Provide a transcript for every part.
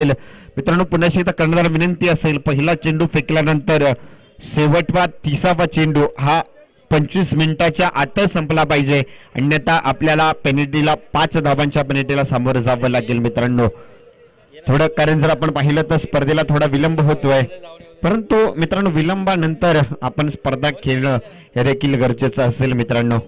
मित्रांनो पुन्हा एकदा कर्णधार विनंती असेल, पहिला चेंडू फेकल्यानंतर शेवटवा 30वा चेंडू हा 25 मिनिटाच्या आतच संपला पाहिजे, अन्यथा आपल्याला पेनल्टीला 5 धावांच्या पेनल्टीला सामोरं जावं लागेल. मित्रांनो थोडं कारण जर आपण पाहिलं तर स्पर्धेला थोडा विलंब होतोय, परंतु मित्रांनो विलंबानंतर आपण स्पर्धा खेळणं हे देखील गरजेचं असेल. मित्रांनो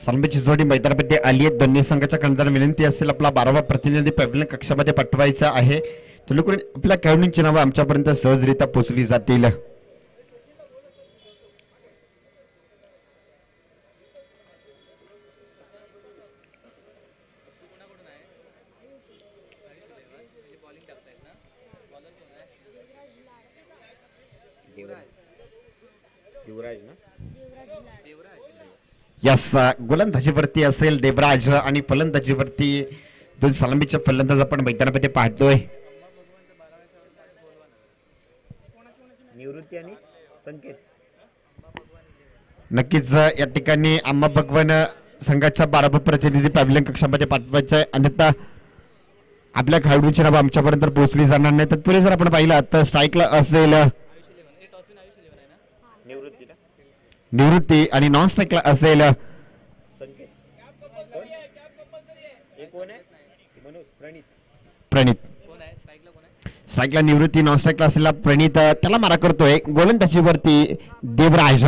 सलमीची जोडी मैदानामध्ये आली आहे. दोन्ही संघाच्या कर्णधार विनंती असेल, आपला 12वा प्रतिनिधी पॅव्हलियन कक्षामध्ये पाठवायचा आहे. तुला आपल्या खेळाडूंची नावं आमच्यापर्यंत सहजरित्या पोहोचली जातील. यस, गोलंदाजीवरती असेल देवराज आणि फलंदाजीवरती दोन सलामीच्या फलंदाज आपण मैदानामध्ये पाहतोय. निवृत्ती आणि संकेत. नक्कीच या ठिकाणी आम्हा भगवान संघाच्या 12 प्रतिनिधी पॅव्हलियन कक्षामध्ये पाठवायचं आहे, अन्यथा आपल्या खेळाडूंची नावं आमच्यापर्यंत पोहोचली जाणार नाही. तत्पूर्वी जर आपण पाहिलं तर स्ट्राईकला असेल निवृत्ती आणि नॉन स्ट्राईकला असेल प्रणित. स्ट्राईकला निवृत्ती, नॉन स्ट्राईकला असेल प्रणित. त्याला मारा करतोय गोलंदाजीवरती देवराज.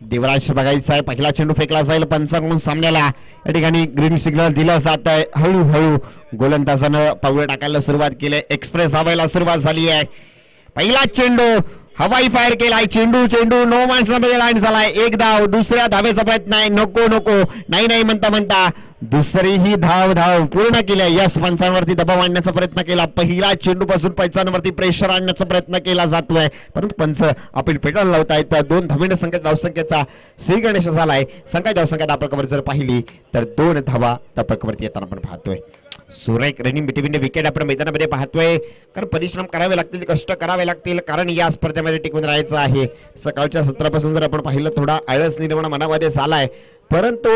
देवराज बघायचा आहे, पहिला चेंडू फेकला जाईल पंचांकडून सामन्याला. या ठिकाणी ग्रीन सिग्नल दिला जात आहे. हळूहळू गोलंदाजानं पावलं टाकायला सुरुवात केली, एक्सप्रेस धावायला सुरुवात झाली आहे. पहिला चेंडू हवाई फायर केलाय, चेंडू चेंडू नो माणसामध्ये लाईन झालाय. एक धाव, दुसऱ्या धावेचा प्रयत्न आहे, नको नको नाही नाही म्हणता म्हणता दुसरीही धाव पूर्ण केली. यस, पंचांवरती दबाव आणण्याचा प्रयत्न केला. पहिला चेंडू पासून पंचांवरती प्रेशर आणण्याचा प्रयत्न केला जातोय, परंतु पंच अपील फेटाळून लावतायत. 2 धावीने संख्या धावसंख्येचा श्री गणेश झालाय. संख्या धावसंख्या दापकावर जर पाहिली तर 2 धावा दापकावरती येताना आपण पाहतोय. सुरेख रनिंग बिटवीन विकेट आपण मैदानामध्ये पाहतोय, कारण परिश्रम करावे लागतील, कष्ट करावे लागतील, कारण या स्पर्धेमध्ये टिकून राहायचं आहे. सकाळच्या सत्रापासून जर आपण पाहिलं थोडा आळस निर्माण मनामध्ये झालाय, परंतु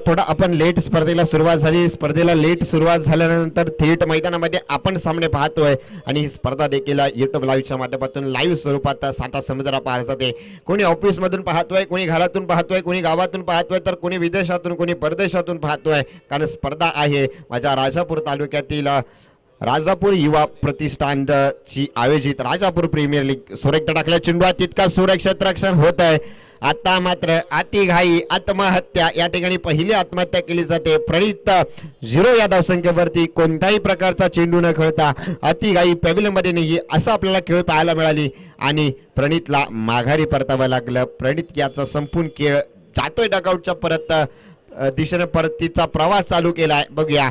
थोडा आपण लेट स्पर्धेला सुरुवात झाली. स्पर्धेला लेट सुरुवात झाल्यानंतर थेट मैदानामध्ये आपण सामने पाहतोय आणि ही स्पर्धा देखील युट्यूब लाईव्हच्या माध्यमातून लाईव्ह स्वरूपात साता समुद्रा पार जाते. कोणी ऑफिस मधून पाहतोय, कोणी घरातून पाहतोय, कोणी गावातून पाहतोय, तर कोणी विदेशातून, कोणी परदेशातून पाहतोय, कारण स्पर्धा आहे माझ्या राजापूर तालुक्यातील राजापूर युवा प्रतिष्ठान ची आयोजित राजापूर प्रीमियर लीग. सुरेख टाकल्या चेंडू तितका सुरेख क्षेत्ररक्षण होत आहे. आता मात्र अतिघाई आत्महत्या, या ठिकाणी पहिली आत्महत्या केली जाते. प्रणित 0 या धावसंख्येवरती कोणत्याही प्रकारचा चेंडू न खेळता अतिघाई पॅव्हलियन मध्ये नाही, असं आपल्याला खेळ पाहायला मिळाली आणि प्रणितला माघारी परतावं लागलं. प्रणित याचा संपूर्ण खेळ जातोय डगआउटच्या परत दिशेने परतीचा प्रवास चालू केलाय. बघूया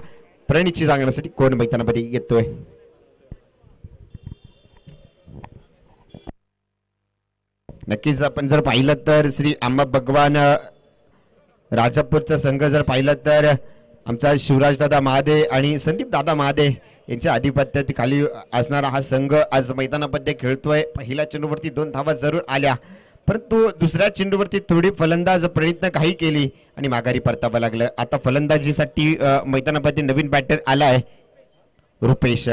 प्रणितची सांगण्यासाठी कोण मैदानामध्ये येतोय. नक्कीच आपण जर पाहिलं तर श्री आंबा भगवान राजापूरचा संघ जर पाहिलं तर आमचा शिवराज दादा महादे आणि संदीप दादा महादे यांच्या आधिपत्याखाली असणारा हा संघ आज मैदानामध्ये खेळतोय. पहिल्या चेंडूवरती 2 धावा जरूर आल्या, परंतु दुसऱ्या चेंडूवरती थोडी फलंदाज प्रणितनं काही केली आणि माघारी परतावं लागलं. आता फलंदाजीसाठी मैदानामध्ये नवीन बॅटर आलाय रुपेश.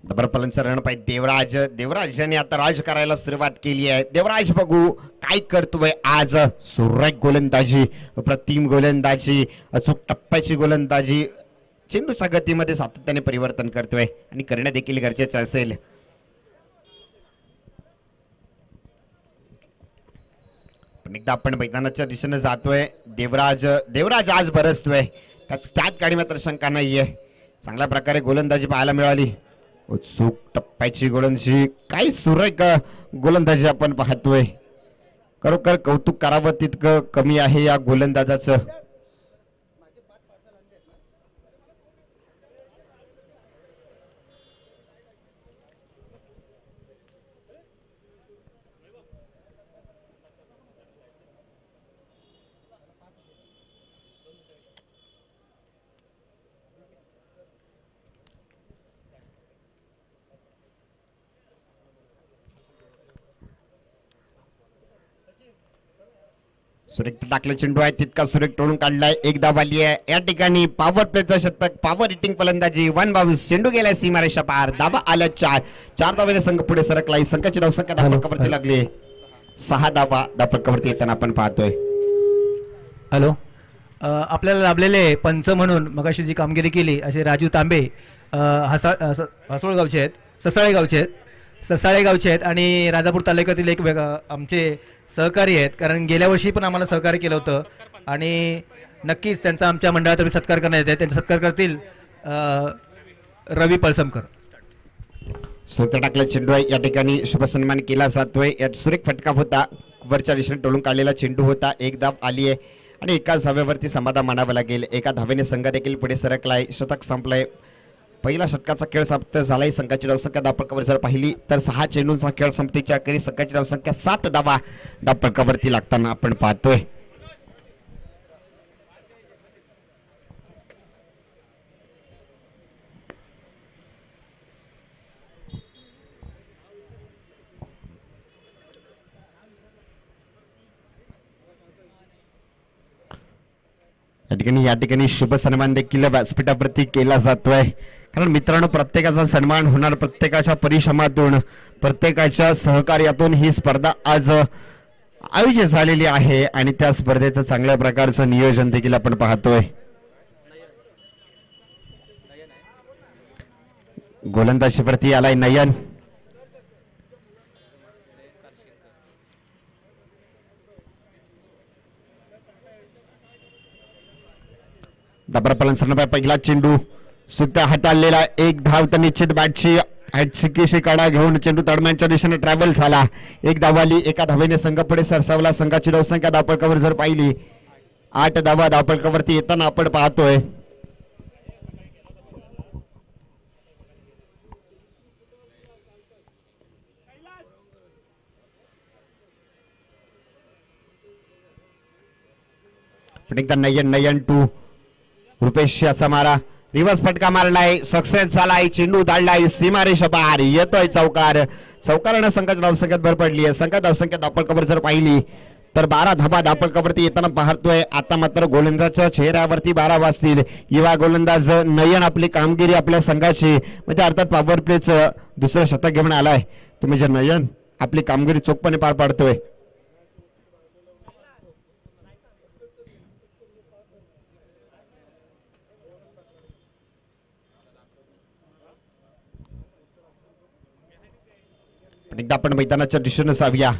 डबर पलंचा रण पाहिजे देवराज. देवराजाने आता राज करायला सुरुवात केली आहे. देवराज बघू काय करतोय आज. सुरेख गोलंदाजी, प्रतिम गोलंदाजी, अचूक टप्प्याची गोलंदाजी, चेंडूच्या गतीमध्ये सातत्याने परिवर्तन करतोय आणि करणे देखील गरजेचं असेल. पण एकदा आपण मैदानाच्या दिशेने जातोय. देवराज आज बरसतोय, त्यात गाडी मात्र शंका नाहीये. चांगल्या प्रकारे गोलंदाजी पाहायला मिळाली. उत्सुक टप्प्याची गोलंदाजी, काय सुरेख गोलंदाजी आपण पाहतोय. खरोखर कौतुक करावं तितकं कमी आहे या गोलंदाजाचं. सुरेख टाकले चेंडू आहे तितका सुरेख टोळून काढलाय एक धाव आली आहे या ठिकाणी पॉवर प्लेचं शतक पॉवर हिटिंग फलंदाजी 1 बाउन्स चेंडू गेलाय सीमारेषा पार धावा आल्या 4 धावेने संघ पुढे सरकलाय संघाची धावसंख्या धावपकावरती लागली 6 धावा धावपकावरती येताना आपण पाहतोय. हॅलो आपल्याला लाभलेले पंच म्हणून मगाशी जी कामगिरी केली असे राजू तांबे हसोळ गावचे आहेत ससाळे गावचे आहेत आणि राजापूर तालुक्यातील एक आमचे सहकारी आहेत कारण गेल्या वर्षी पण आम्हाला सहकार्य केलं होतं आणि नक्कीच त्यांचा आमच्या मंडळातर्फे सत्कार करण्यात येते. त्यांचा सत्कार करतील रवी पळसमकर. स्वतः टाकला चेंडू आहे या ठिकाणी शुभ सन्मान केला जातोय. यात सुरेख फटका होता वरच्या दिशेने टोलून काढलेला चेंडू होता एक धाव आली आहे आणि एकाच धावेवरती समाधान मानावं लागेल. एका धावेने संघ देखील पुढे सरकलाय शतक संपलंय. पहिला षटकाचा खेळ समाप्त झालाय. संघाची धावसंख्या धावपकावर जर पाहिली तर 6 चेंडूंचा खेळ संपत्तीच्या अखेरी संघाची धावसंख्या 7 धावा धावपकावरती लागताना आपण पाहतोय. या ठिकाणी शुभ सन्मान देखील व्यासपीठावरती केला जातोय कारण मित्रांनो प्रत्येकाचा सन्मान होणार प्रत्येकाच्या परिश्रमातून प्रत्येकाच्या सहकार्यातून ही स्पर्धा आज आयोजित झालेली आहे आणि त्या स्पर्धेचं चांगल्या प्रकारचं नियोजन देखील आपण पाहतोय. गोलंदाजीवरती आलाय नयन. दबरपलन पहिला चेंडू सुद्धा हाताळलेला एक धाव तर निश्चित बॅटची हॅटसिकीशी काढा घेऊन चेंडू तडम्यांच्या दिशेने ट्रॅव्हल झाला. एक धावाली एका धावेने संघ पुढे सरसावला. संघाची धावसंख्या धावपळकावर जर पाहिली 8 धावा धावपळकावरती येताना आपण पाहतोय. पण एकदा नयन टू रुपेश याचा मारा रिवर्स फटका मारलाय सक्सेस झालाय. चेंडू धाडलाय सीमारेषा पार येतोय चौकारानं संघाच्या धावसंख्येत भर पडली आहे. संघात धावसंख्या धावपळकावर जर पाहिली तर 12 धावा धावपळकावरती येताना पाहतोय. आता मात्र गोलंदाजच्या चेहऱ्यावरती 12 वाजतील. युवा गोलंदाज नयन आपली कामगिरी आपल्या संघाची म्हणजे अर्थात पॉवर प्लेचं दुसरं शतक घेऊन आलाय. तुम्ही जे नयन आपली कामगिरी चोखपणे पार पाडतोय. एकदा आपण मैदानाच्या दिशेने जाऊया.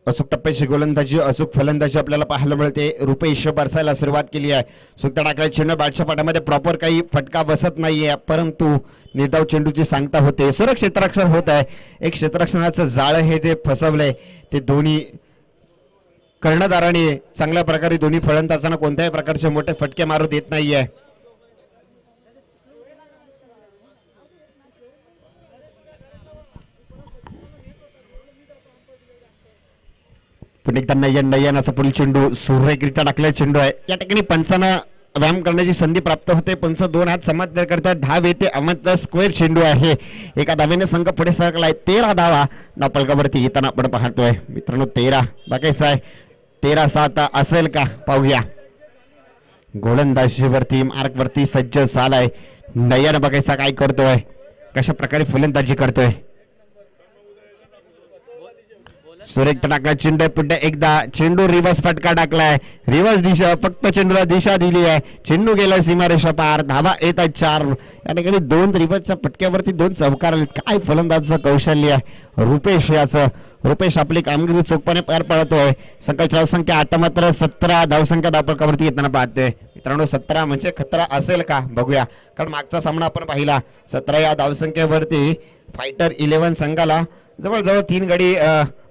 अचूक टप्प्याची गोलंदाजी अचूक फलंदाजी आपल्याला पाहायला मिळते. रुपेश बरसायला सुरुवात केली आहे. सुट्टा टाकल्या चेंडू बॅटच्या पाठामध्ये प्रॉपर काही फटका बसत नाहीये परंतु निर्धाव चेंडूची सांगता होते. सुरक्षित क्षेत्ररक्षण होत आहे. एक क्षेत्ररक्षणाचं जाळं हे जे फसवलंय ते दोन्ही कर्णधाराने चांगल्या प्रकारे दोन्ही फलंदाजांना कोणत्याही प्रकारचे मोठे फटके मारू देत नाहीये. एकदा नयनाचा पुढील चेंडू सुरेखरित्या टाकलेला चेंडू आहे. या ठिकाणी पंचांना व्यायाम करण्याची संधी प्राप्त होते. पंच 2 हात समांतर करतात. धाव येते अमंत स्क्वेअर चेंडू आहे. एका धावेने संघ पुढे सरकलाय. 13 धावा धावपळकावरती येताना आपण पाहतोय. मित्रांनो 13 बघायचं आहे 13-7 असेल का पाहूया. गोलंदाजीवरती मार्कवरती सज्ज झालाय नयन. बघायचा काय करतोय कशा प्रकारे फलंदाजी करतोय. सुरेख टाकला चेंडू पुढे एकदा चेंडू रिवर्स फटका टाकलाय. रिवर्स दिशा फक्त चेंडूला दिशा दिली आहे. चेंडू गेला सीमारेषा पार. धावा येत आहेत 4. या ठिकाणी 2 रिवर्सच्या फटक्यावरती 2 चौकार आले. काय फलंदाजचं कौशल्य आहे रुपेश याचं. रुपेश आपली कामगिरी चोखपणे पार पाडतोय. संघाची धावसंख्या आता मात्र 17 धावसंख्या धावपळकावरती येताना पाहतोय. मित्रांनो 17 म्हणजे खतरा असेल का बघूया. कारण मागचा सामना आपण पाहिला 17 या धावसंख्येवरती फायटर 11 संघाला जवळजवळ 3 गडी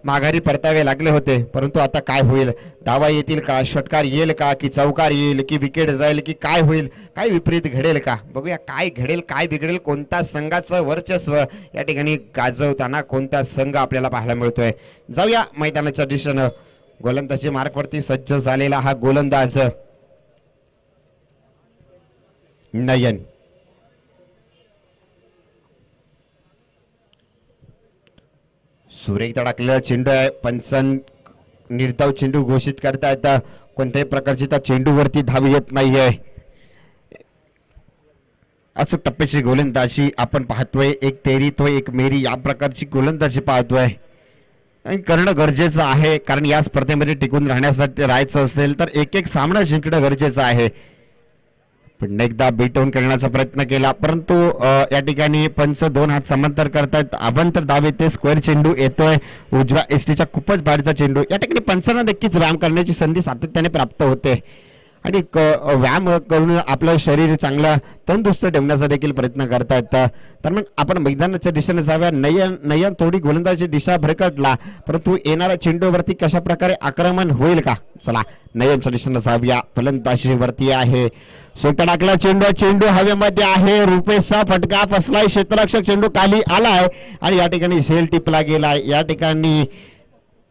माघारी परतावे लागले होते. परंतु आता काय होईल. धावा येतील का षटकार येईल का की चौकार येईल की विकेट जाईल की काय होईल. काय विपरीत घडेल का बघूया. काय घडेल काय बिघडेल. कोणत्या संघाचं वर्चस्व या ठिकाणी गाजवताना कोणता संघ आपल्याला पाहायला मिळतोय. जाऊया मैदानाच्या दिशेनं. गोलंदाजी मार्कवरती सज्ज झालेला हा गोलंदाज नयन. सुरेख टाकलेला चेंडू आहे. पंचन निर्धाव चेंडू घोषित करतायत. कोणत्याही प्रकारची त्या चेंडूवरती धाव येत नाहीये. अचूक टप्प्याची गोलंदाजी आपण पाहतोय. एक तेरी तो एक मेरी या प्रकारची गोलंदाजी पाहतोय आणि करणं गरजेचं आहे, कारण या स्पर्धेमध्ये टिकून राहायचं असेल तर एक एक सामना जिंकणं गरजेचं आहे. पुन्हा एकदा बीटवून करण्याचा प्रयत्न केला, परंतु या ठिकाणी पंच 2 हात समांतर करतायत. अभंतर धाव येते. स्क्वेअर चेंडू येतोय उजव्या एसटीच्या खूपच बाहेरचा चेंडू. या ठिकाणी पंचांना नक्कीच व्यायाम करण्याची संधी सातत्याने प्राप्त होते आणि व्यायाम करून आपलं शरीर चांगलं तंदुरुस्त ठेवण्याचा देखील प्रयत्न करतायत. तर मग आपण मैदानाच्या दिशेने जाऊया. नयन थोडी गोलंदाजी दिशा भरकटला, परंतु येणाऱ्या चेंडूवरती कशा प्रकारे आक्रमण होईल का? चला नयनच्या दिशेने जाऊया. फलंदाजीवरती आहे. सोटा टाकला चेंडू हवेमध्ये आहे. रुपेशचा फटका फसलाय. क्षेत्ररक्षक चेंडू खाली आलाय आणि या ठिकाणी झेल टिपला गेलाय. या ठिकाणी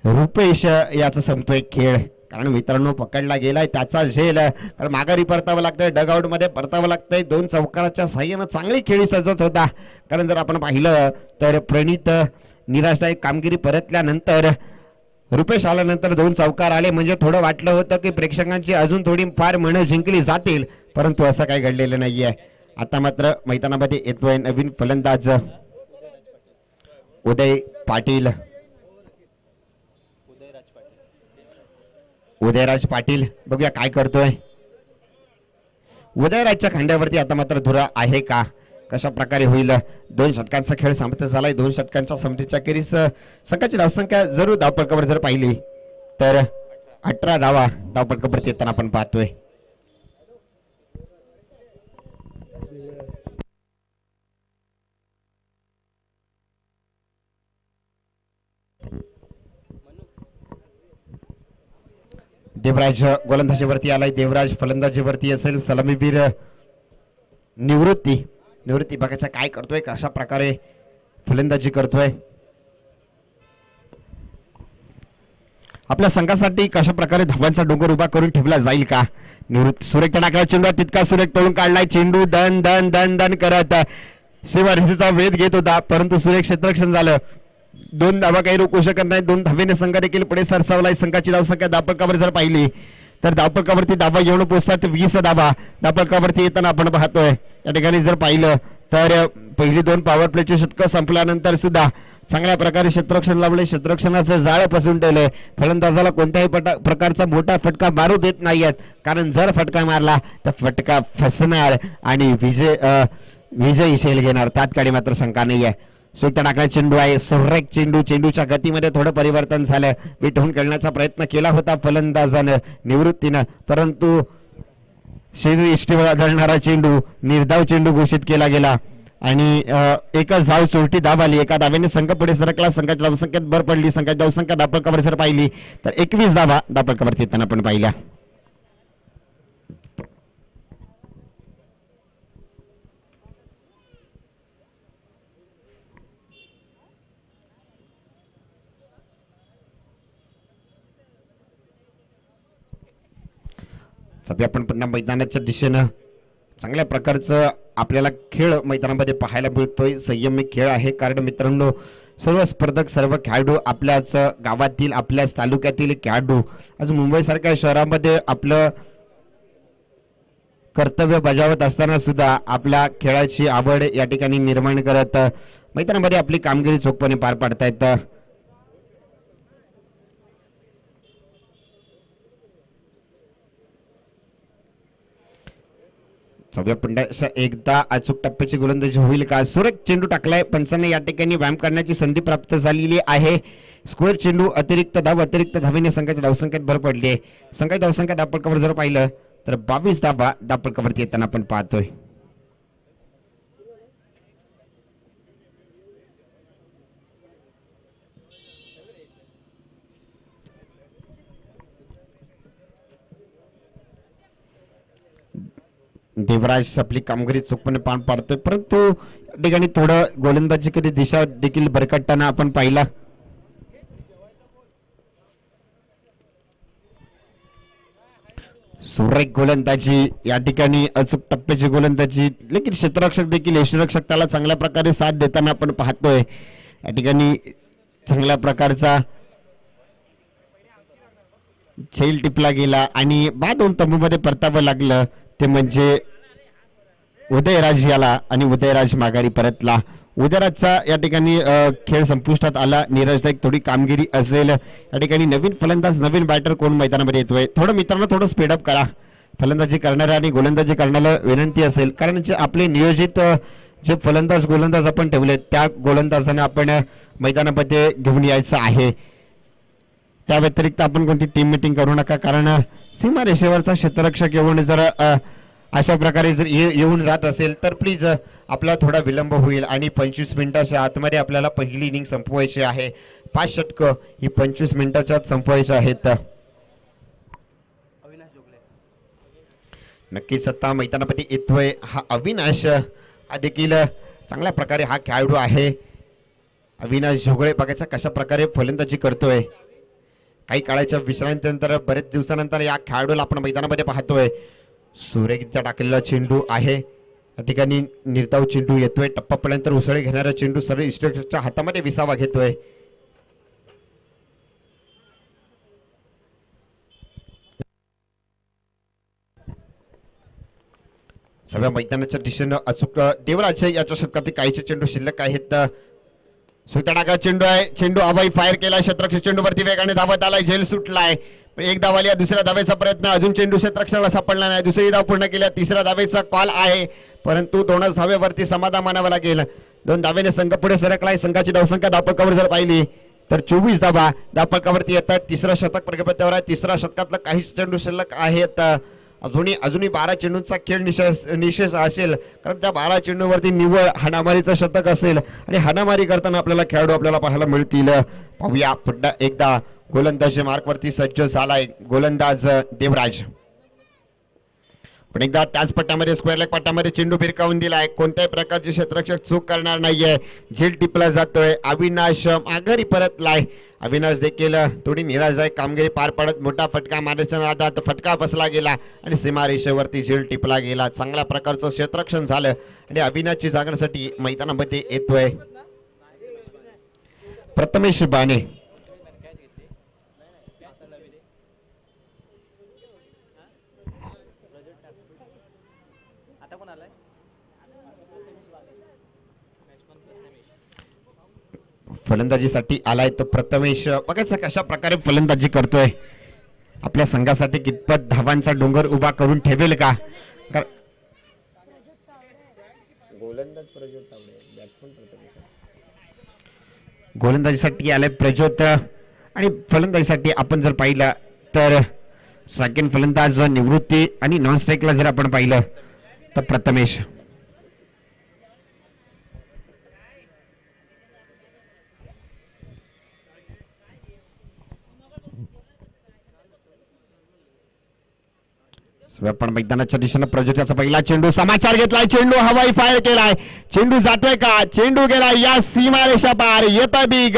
रुपेश याचा संपतोय खेळ, कारण मित्रांनो पकडला गेलाय त्याचा झेल. कारण माघारी परतावं लागतंय, डगआउट मध्ये परतावं लागतंय. 2 चौकाराच्या साह्यानं चांगली खेळी सजत होता. कारण जर आपण पाहिलं तर प्रणित निराशदायक कामगिरी परतल्यानंतर रुपेश आल्यानंतर 2 चौकार आले, म्हणजे थोडं वाटलं होतं की प्रेक्षकांची अजून थोडी फार मनं जिंकली जातील, परंतु असं काही घडलेलं नाहीये. आता मात्र मैदानामध्ये येतोय नवीन फलंदाज उदय पाटील. उदयराज पाटील बघूया काय करतोय. उदयराजच्या खांद्यावरती आता मात्र धुरा आहे का? कशा प्रकारे होईल? 2 षटकांचा खेळ समाप्त झालाय. 2 षटकांच्या समतेच्या अखेरीस संघाची धावसंख्या जरूर धावपळकावर जर पाहिली तर 18 धावा धावपळकावरती येताना आपण पाहतोय. देवराज गोलंदाजीवरती आलाय. देवराज फलंदाजीवरती असेल. सलामीवीर निवृत्ती बघायचं काय करतोय, कशा प्रकारे फलंदाजी करतोय. आपल्या संघासाठी कशा प्रकारे धावांचा डोंगर उभा करून ठेवला जाईल का? निवृत्ती सुरेख टाकला चेंडू, तितका सुरेख टोळून काढलाय. चेंडू दन दन दन दन करत सीमारेषेचा वेध घेत होता, परंतु सुरेख क्षेत्ररक्षण झालं. 2 धावा काही रोखू शकत नाही. 2 धावेने संघ देखील पुढे सरसावलाय. संघाची धावसंख्या धावपळकावर जर पाहिली तर धावपळकावरती धावा येऊन पोहोचतात 20 धावा धावपळकावरती येताना आपण पाहतोय. या ठिकाणी जर पाहिलं तर पहिली 2 पॉवर प्लेची षटकं संपल्यानंतर सुद्धा चांगल्या प्रकारे क्षेत्ररक्षण लावले. क्षेत्ररक्षणाचं जाळं फसून ठेवलंय. फलंदाजाला कोणत्याही प्रकारचा मोठा फटका मारू देत नाहीयेत, कारण जर फटका मारला तर फटका फसणार आणि विजयी शेल घेणार. तात्काळी मात्र शंका नाहीये. सुट्टा टाकला चेंडू आहे. सुरेख चेंडूच्या गतीमध्ये थोडं परिवर्तन झालं. विटवून खेळण्याचा प्रयत्न केला होता फलंदाजानं निवृत्तीनं, परंतु शरीर इष्टीवर आढळणारा चेंडू निर्धाव चेंडू घोषित केला गेला आणि एकच धाव चोरटी धाव आली. एका धावेने संघ पुढे सरकला. संघाच्या धावसंख्येत भर पडली. संघाची धावसंख्या धावपळकावर जर पाहिली तर 21 धावा धावपळकावर येताना आपण पाहिल्या. सध्या आपण पुन्हा मैदानाच्या दिशेनं चांगल्या प्रकारचं आपल्याला खेळ मैदानामध्ये पाहायला मिळतोय. संयमी खेळ आहे, कारण मित्रांनो सर्व स्पर्धक सर्व खेळाडू आपल्याच गावातील आपल्याच तालुक्यातील खेळाडू आज मुंबईसारख्या शहरामध्ये आपलं कर्तव्य बजावत असताना सुद्धा आपल्या खेळाची आवड या ठिकाणी निर्माण करत मैदानामध्ये आपली कामगिरी चोखपणे पार पाडतायत. पुन्हा एकदा अचूक टप्प्याची गोलंदाजी होईल का? सुरेख चेंडू टाकलाय. पंचांना या ठिकाणी व्यायाम करण्याची संधी प्राप्त झालेली आहे. स्क्वेअर चेंडू अतिरिक्त धावेने संघाच्या धावसंख्येत भर पडली आहे. संघाची धावसंख्या धावपळकावर जर पाहिलं तर 22 धावा धावपळकावरती येताना आपण पाहतोय. देवराज आपली कामगिरी चोखपणे पार पाडतोय, परंतु या ठिकाणी थोडं गोलंदाजी कधी दिशा देखील भरकटताना आपण पाहिला. सुरेख गोलंदाजी या ठिकाणी अचूक टप्प्याची गोलंदाजी, लेकिन क्षेत्ररक्षक देखील यष्टीरक्षक त्याला चांगल्या प्रकारे साथ देताना आपण पाहतोय. या ठिकाणी चांगल्या प्रकारचा झेल टिपला गेला आणि बाद 2 तंबूमध्ये परतावं लागलं ते म्हणजे उदयराज याला आणि उदयराज माघारी परतला. उदयराजचा या ठिकाणी खेळ संपुष्टात आला. नीरजला एक थोडी कामगिरी असेल. या ठिकाणी नवीन फलंदाज नवीन बॅटर कोण मैदानामध्ये येतोय थोडं मित्रांनो थोडं स्पीडअप करा. फलंदाजी करणाऱ्या आणि गोलंदाजी करण्याला विनंती असेल कारण जे आपले नियोजित जे फलंदाज गोलंदाज आपण ठेवले त्या गोलंदाजाने आपण मैदानामध्ये घेऊन यायचं आहे. त्या व्यतिरिक्त आपण कोणती टीम मिटिंग करू नका कारण सीमारेषेवरचा क्षेत्ररक्षक येऊन जर अशा प्रकारे जर येऊन जात असेल तर प्लीज आपला थोडा विलंब होईल आणि 25 मिनिटाच्या आतमध्ये आपल्याला पहिली इनिंग संपवायची आहे. 5 षटकं ही 25 मिनिटाच्या आत संपवायची आहेत. नक्कीच आता मैदानामध्ये येतोय हा अविनाश हा देखील चांगल्या प्रकारे हा खेळाडू आहे. अविनाश जोगळे बघायचा कशा प्रकारे फलंदाजी करतोय. काही काळाच्या विश्रांतीनंतर बरेच दिवसानंतर या खेळाडूला आपण मैदानामध्ये पाहतोय. सुरेखचा टाकलेला चेंडू आहे या ठिकाणी निर्धाव चेंडू येतोय. टप्पा पडल्यानंतर उसळी घेणारा चेंडू सर्व इस्टेटच्या हातामध्ये विसावा घेतोय. सगळ्या मैदानाच्या दिशेनं अचूक देवराज याच्या शतकातील काहीचे चेंडू शिल्लक आहेत. सुट्या टाका चेंडू आहे. चेंडू अभय फायर केला. क्षेत्ररक्षक चेंडूवरती वेगाने धावत आलाय. झेल सुटलाय. एक धाव आली. दुसऱ्या धावेचा प्रयत्न अजून चेंडू क्षेत्ररक्षणाला सापडला नाही. दुसरी धाव पूर्ण केल्या. तिसऱ्या धावेचा कॉल आहे परंतु 2च धावेवरती समाधान मानावं लागेल. 2 धावेने संघ पुढे सरकलाय. संघाची धावसंख्या धावपळकावर जर पाहिली तर 24 धावा धावपळकावरती येतात. तिसरं शतक प्रगतीवर आहे. तिसऱ्या शतकातलं काही चेंडू शिल्लक आहेत. अजूनही 12 चेंडूंचा खेळ निशेष असेल कारण त्या 12 चेंडूवरती निव्वळ हाणामारीचं शतक असेल आणि हाणामारी करताना आपल्याला खेळाडू आपल्याला पाहायला मिळतील. पाहूया पुन्हा एकदा गोलंदाजी मार्कवरती सज्ज झालाय गोलंदाज देवराज. पण एकदा त्याच पट्ट्यामध्ये स्क्वेअर लेग पट्ट्यामध्ये चेंडू फिरकावून दिलाय. कोणत्याही प्रकारचे क्षेत्ररक्षक चूक करणार नाहीये. झेल टिपला जातोय. अविनाश माघारी परतलाय. अविनाश देखील थोडी निराशादायक कामगिरी पार पडत मोठा फटका मारण्याच्या नादात फटका बसला गेला आणि सीमारेषेवरती झेल टिपला गेला. चांगल्या प्रकारचं क्षेत्ररक्षण झालं आणि अविनाशची जागण्यासाठी मैदानामध्ये येतोय प्रथमेश बाणे. फलंदाजीसाठी आलाय तर प्रथमेश बघायचं कशा प्रकारे फलंदाजी करतोय. आपल्या संघासाठी कितपत धावांचा डोंगर उभा करून ठेवेल का. गोलंदाजीसाठी आलाय प्रज्योत आणि फलंदाजीसाठी आपण जर पाहिलं तर सेकंड फलंदाज निवृत्ती आणि नॉन स्ट्राईकला जर आपण पाहिलं तर प्रथमेश. पण मैदानाच्या दिशेनं प्रज्योत्याचा पहिला चेंडू समाचार घेतलाय. चेंडू हवाई फायर केलाय. चेंडू जातोय का. चेंडू गेलाय या सीमारेषा पार. येत बिग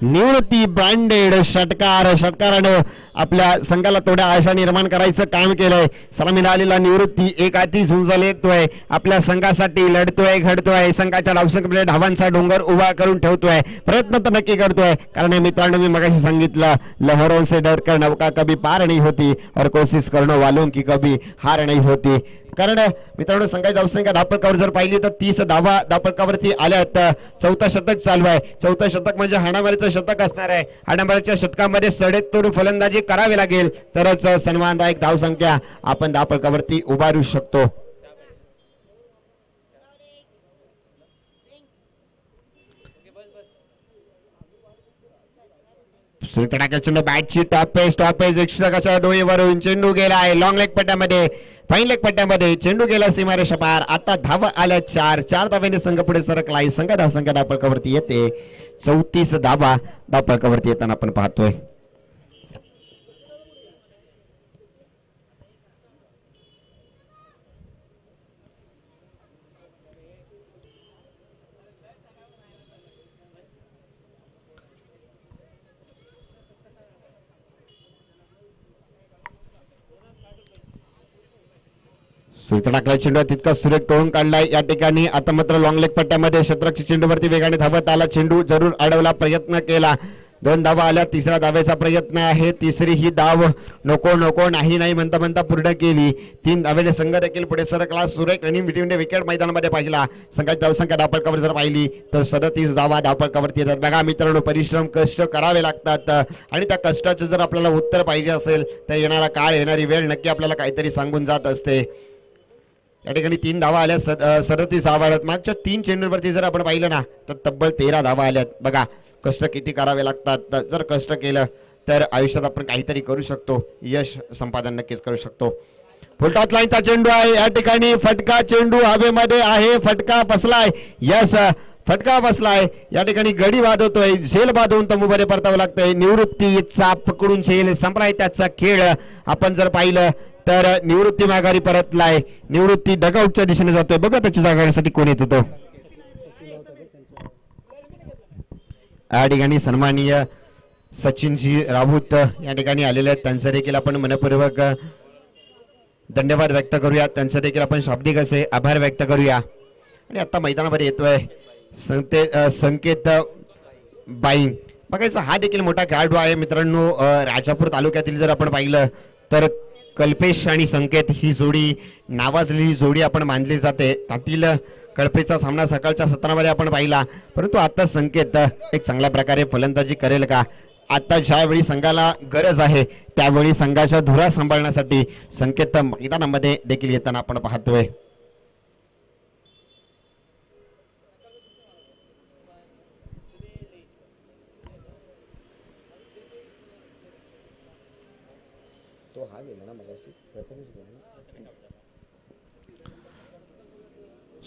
निवृत्ती ब्रँडेड षटकारानं आपल्या संघाला थोड्या आशा निर्माण करायचं काम केलंय. सलामीला आलेला निवृत्ती एक हाती झुंजल येतोय. आपल्या संघासाठी लढतोय घडतोय. संघाच्या धावसंख्येमध्ये धावांचा डोंगर उभा करून ठेवतोय. प्रयत्न तर नक्की करतोय कारण मित्रांनो मी मगाशी सांगितलं लहरों से डरकर नौका कभी पार नहीं होती और कोशिश करने वालों की कभी हार नाही होती. कारण मित्रांनो संघाची धावसंख्या धावपळकावर जर पाहिली तर 30 धावा धावपळकावरती आल्यात. 4थं शतक चालू आहे. 4थं शतक म्हणजे हाणामारीचं शतक असणार आहे. हाणामारीच्या शतकामध्ये सडेतोड फलंदाजी करावी लागेल तरच सन्मानदायक धावसंख्या आपण धावपळकावरती उभारू शकतो. चेंडू बॅटची टॉपेज एक्स्ट्राच्या डोईवरून चेंडू गेलाय लॉंग लेग पट्ट्यामध्ये. फाईन लेग पट्ट्यामध्ये चेंडू गेला सीमारेषा पार. आता धावा आल्या 4 धावेने संघ पुढे सरकलाय. संघ धावसंख्या धावपळकावरती येते 34 धावा धावपळकावरती येताना आपण पाहतोय. टाकला चेंडू तितका सुरेख टोळून काढलाय या ठिकाणी. आता मात्र लॉंग लेग पट्ट्यामध्ये क्षेत्ररक्षक चेंडूवरती वेगाने धावत आला. चेंडू जरूर अडवला प्रयत्न केला 2 धावा आल्या. तिसऱ्या धावेचा प्रयत्न आहे. तिसरी ही धाव नको नको नाही नाही म्हणता म्हणता पूर्ण केली. 3 धावेने संघ देखील पुढे सरकला. सुरेख आणि मिटिवडे विकेट मैदानामध्ये पाहिला. संघाची धावसंख्या धावफलकावर जर पाहिली तर 37 धावा धावफलकावरती येतात. बघा मित्रांनो, परिश्रम कष्ट करावे लागतात आणि त्या कष्टाचं जर आपल्याला उत्तर पाहिजे असेल तर येणारा काळ येणारी वेळ नक्की आपल्याला काहीतरी सांगून जात असते. या ठिकाणी 3 धावा आल्या. 37 धावा आल्यात. मागच्या 3 चेंडूंवरती जर आपण पाहिलं ना तर तब्बल 13 धावा आल्यात. बघा कष्ट किती करावे लागतात. जर कष्ट केलं तर आयुष्यात आपण काहीतरी करू शकतो. यश संपादन नक्कीच करू शकतो. फुलटॉस लाईनचा चेंडू आहे. या ठिकाणी फटका चेंडू हवेमध्ये आहे. फटका बसलाय. यस, फटका बसलाय. या ठिकाणी गडी वाजवतोय. झेल बांधून तंबूमध्ये परतावं लागतंय. निवृत्तीचा पकडून झेल संपलाय त्याचा खेळ. आपण जर पाहिलं तर निवृत्ती माघारी परतलाय. निवृत्ती डगआउटच्या दिशेने जातोय. बघा त्याची जागा घेण्यासाठी कोण येत होतो. या ठिकाणी सन्माननीय सचिनजी राऊत या ठिकाणी आलेले आहेत. त्यांचं देखील आपण मनपूर्वक धन्यवाद व्यक्त करूया. त्यांचं देखील आपण शाब्दिक असे आभार व्यक्त करूया. आणि आता मैदानामध्ये येतोय संकेत बाईंग. बघायचं हा देखील मोठा खेळाडू आहे मित्रांनो. राजापूर तालुक्यातील जर आपण पाहिलं तर कल्पेश आणि संकेत ही जोडी नावाजलेली जोडी आपण मानली जाते. त्यातील कल्पेशचा सामना सकाळच्या सत्रामध्ये आपण पाहिला, परंतु आता संकेत एक चांगल्या प्रकारे फलंदाजी करेल का. आता ज्यावेळी संघाला गरज आहे त्यावेळी संघाच्या धुरा सांभाळण्यासाठी संकेत मैदानामध्ये देखील येताना आपण पाहतोय.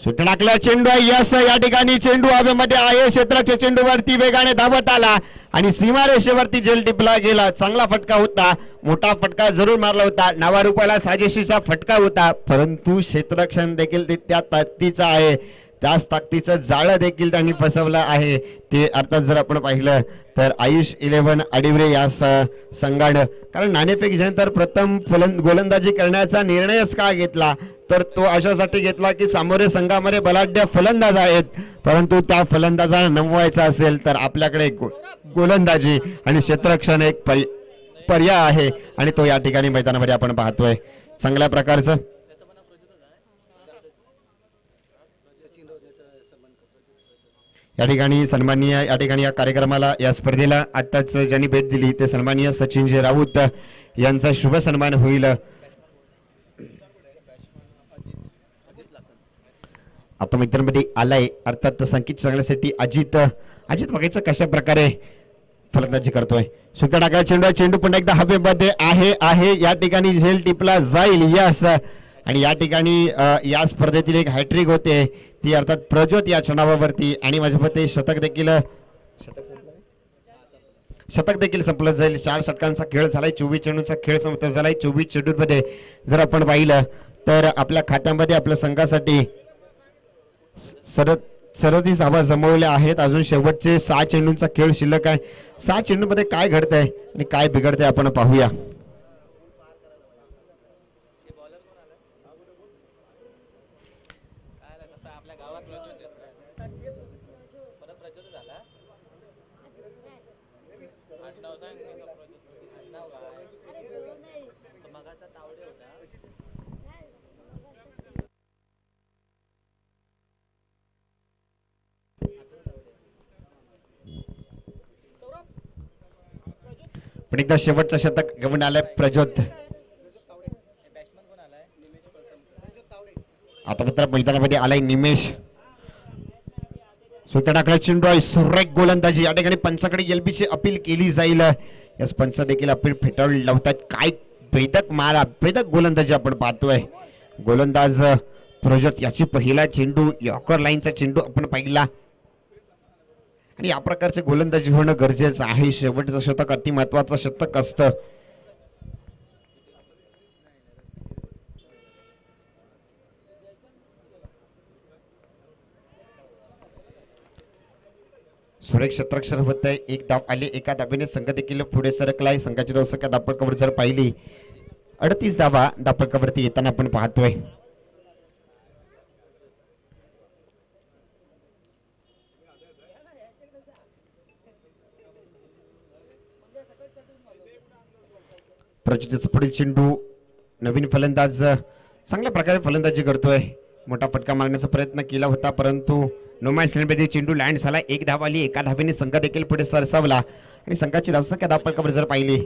सुटणाकला चेंडू आहे. यस, या ठिकाणी चेंडू हवेमध्ये आहे. क्षेत्राच्या चेंडूवरती वेगाने धावत आला आणि सीमारेषेवरती जेल टिपला गेला. चांगला फटका होता. मोठा फटका जरूर मारला होता. 9 रुपयाला साजेशीचा फटका होता, परंतु क्षेत्ररक्षण देखील त्या ताकदीचा आहे. त्याच ताकदीचं जाळं देखील त्यांनी फसवलं आहे. ते अर्थात जर आपण पाहिलं तर आयुष 11 अडिवरे या संघानं, कारण नाणेफेक झाल्यानंतर प्रथम गोलंदाजी करण्याचा निर्णयच का घेतला तर तो अशासाठी घेतला की सामोरे संघामध्ये बलाढ्य फलंदाज आहेत, परंतु त्या फलंदाजांना नमवायचा असेल तर आपल्याकडे गोलंदाजी आणि क्षेत्ररक्षण एक पर्याय आहे आणि तो या ठिकाणी मैदानामध्ये आपण पाहतोय. चांगल्या प्रकारचं या ठिकाणी सन्माननीय या ठिकाणी या कार्यक्रमाला या स्पर्धेला आताच ज्यांनी भेट दिली ते सन्माननीय सचिनजी राऊत यांचा शुभ सन्मान होईल. आता मित्रांमध्ये आलाय अर्थात संकेत चांगल्यासाठी अजित बघायचं कशा प्रकारे फलंदाजी करतोय. सुट्टा टाकला चेंडू. चेंडू पुन्हा एकदा हवेमध्ये आहे. या ठिकाणी झेल टिपला जाईल. यस, आणि या ठिकाणी या स्पर्धेतील एक हॅट्रिक होते ती अर्थात प्रज्योत या चणावावरती आणि माझ्या मते शतक देखील संपलं जाईल. 4 षटकांचा खेळ झालाय. 24 चेंडूंचा खेळ संपला झालाय. 24 चेंडूंमध्ये जर आपण पाहिलं तर आपल्या खात्यामध्ये आपल्या संघासाठी 37 धावा जमवल्या आहेत. अजून शेवटचे 6 चेंडूंचा खेळ शिल्लक आहे. 6 चेंडूंमध्ये काय घडतंय आणि काय बिघडतंय आपण पाहूया. पण एकदा शेवटचं शतक घेऊन आलंय प्रज्योत. आता मात्र मैदानामध्ये आलाय निमेश. सुट्टा टाकला चेंडू आहे. सुरेख गोलंदाजी. या ठिकाणी पंचाकडे एलबीची अपील केली जाईल. यास पंच देखील अपील फेटाळून लावतात. काय भेदक गोलंदाजी आपण पाहतोय. गोलंदाज प्रज्योत याची पहिला चेंडू यॉर्कर लाईनचा चेंडू आपण पाहिला आणि या प्रकारचे गोलंदाजी होणं गरजेचं आहे. शेवटचं शतक अति महत्वाचं शतक असतं. सुरेख क्षेत्ररक्षण होत आहे. 1 धाव आली. एका धावेने संघ देखील पुढे सरकलाय. संघाची धावसंख्या धावफलकावर जर पाहिली 38 धावा धावफलकावरती येताना आपण पाहतोय. प्रचितीचा पुढील चेंडू नवीन फलंदाज चांगल्या प्रकारे फलंदाजी करतोय. मोठा फटका मारण्याचा प्रयत्न केला होता परंतु नोमॅन्स लँडमध्ये चेंडू लँड झाला. एक धाव आली. एका धावेने संघ देखील पुढे सरसावला आणि संघाची धावसंख्या धावफलकावर जर पाहिली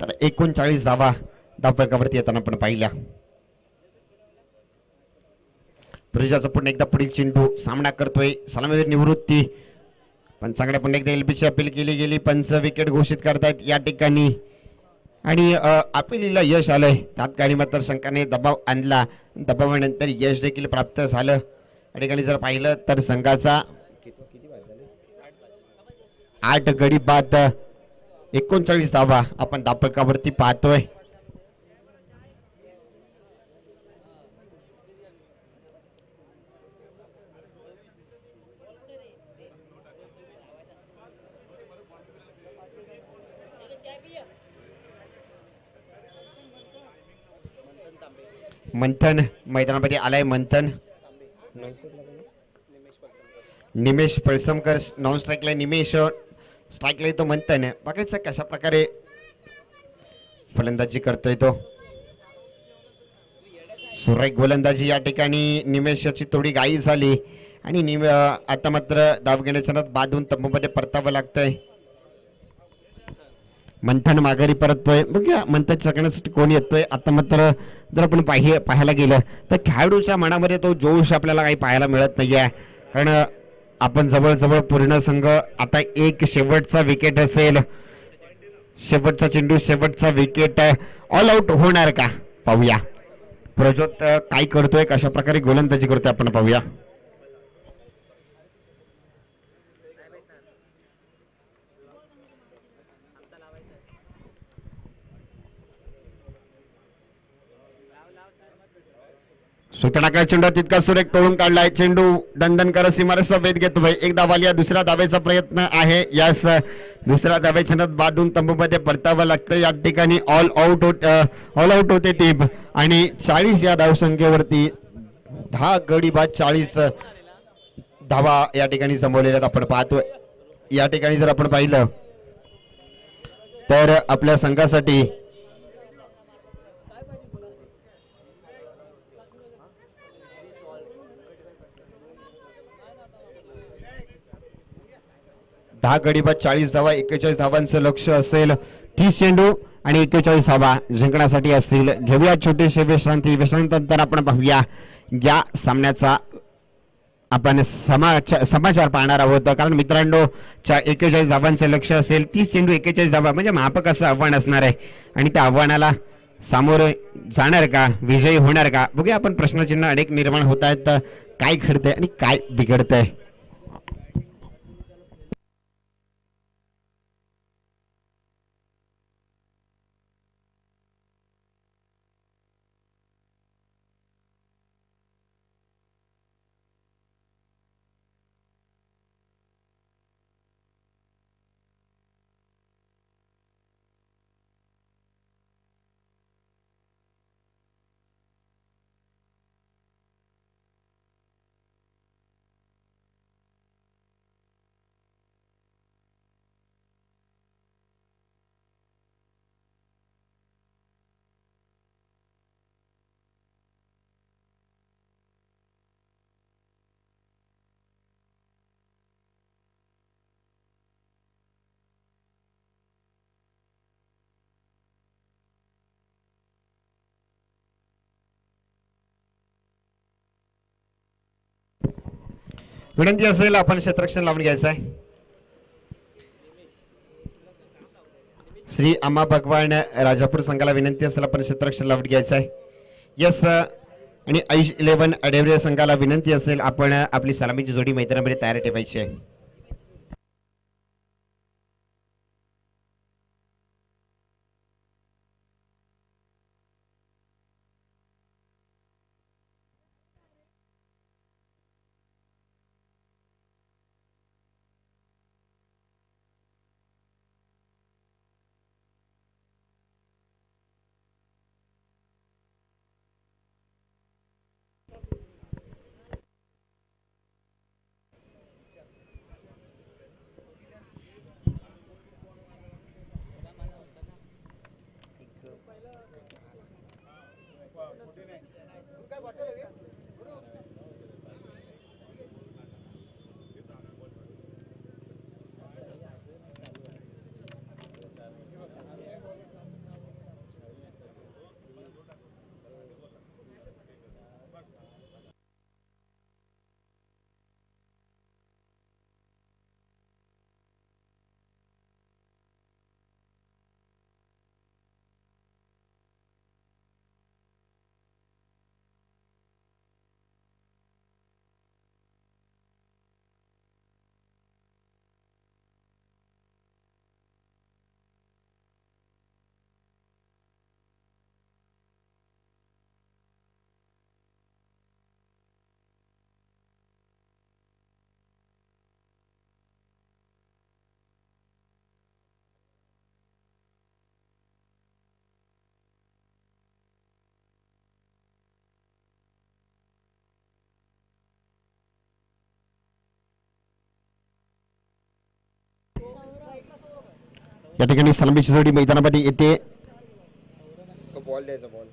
तर 39 धावा धावफलकावरती येताना आपण पाहिल्या. प्रजाचा पुन्हा एकदा पुढील चेंडू सामना करतोय. सलामीवीर निवृत्ती पण चांगल्या पुन्हा एकदा एलबीची अपील केली गेली. पंच विकेट घोषित करतायत या ठिकाणी आणि अपिलीला यश आलंय. तात्काळी मात्र शंकाने दबाव आणला. दबावानंतर यश देखील प्राप्त झालं. या ठिकाणी जर पाहिलं तर संघाचा 8 गडी बाद 39 धावा आपण धावफलकावरती पाहतोय. मंथन मैदानामध्ये आलाय. मंथन निमेश पळसमकर नॉन स्ट्राईकला. निमेश स्ट्राईकला येतो. मंथन बघायचं कशा प्रकारे फलंदाजी करतोय तो. सुरेख गोलंदाजी या ठिकाणी निमेशची थोडी घाई झाली आणि आता मात्र धाव घेण्याच्या नादात बांधून तंबूमध्ये परतावं लागतंय. मंथन माघारी परततोय. बघूया मंथन चकण्यासाठी कोण येतोय. आता मात्र जर आपण पाहायला गेलं तर खेळाडूच्या मनामध्ये तो जोश आपल्याला काही पाहायला मिळत नाहीये. कारण आपण जवळजवळ पूर्ण संघ आता एक शेवटचा विकेट असेल. शेवटचा चेंडू शेवटचा विकेट ऑल आउट होणार का पाहूया. प्रज्योत काय करतोय कशा प्रकारे गोलंदाजी करतोय आपण पाहूया. सुतणाका चेंडू तितका सुरेख टोळून काढलाय. चेंडू दंडनकर सीमारेषा वेध घेतोय. एक धाव आली. दुसऱ्या धावेचा प्रयत्न आहे. यास दुसऱ्या धावेच्या बांधून तंबूमध्ये परतावं लागतं. या ठिकाणी ऑल आउट होते टीम आणि 40 या धावसंख्येवरती 10 गडी बाद 40 धावा या ठिकाणी संबवलेल्या आपण पाहतोय. या ठिकाणी जर आपण पाहिलं तर आपल्या संघासाठी दहा गडी बाद 40 धावा 41 धावांचं लक्ष असेल. 30 चेंडू आणि 41 धावा जिंकण्यासाठी असतील. घेऊया छोटीशी विश्रांती. विश्रांतीनंतर आपण पाहूया या सामन्याचा आपण समाचार पाहणार आहोत. कारण मित्रांनो 41 धावांचं लक्ष असेल. 30 चेंडू 41 धावा म्हणजे माफक असं आव्हान असणार आहे आणि त्या आव्हानाला सामोरे जाणार का विजयी होणार का बघूया आपण. प्रश्नचिन्ह अनेक निर्माण होत आहेत. काय घडतंय आणि काय बिघडतंय. विनंती असेल आपण क्षेत्ररक्षण लावून घ्यायचं आहे. श्री आम्हा भगवान राजापूर संघाला विनंती असेल आपण क्षेत्ररक्षण लावून घ्यायचं आहे. यस आणि ऐश 11 अडेवरे संघाला विनंती असेल आपण आपली सलामीची जोडी मैदानामध्ये तयार ठेवायची आहे. या ठिकाणी सलामीची जोडी मैदानामध्ये येते. बॉल द्यायचा बॉल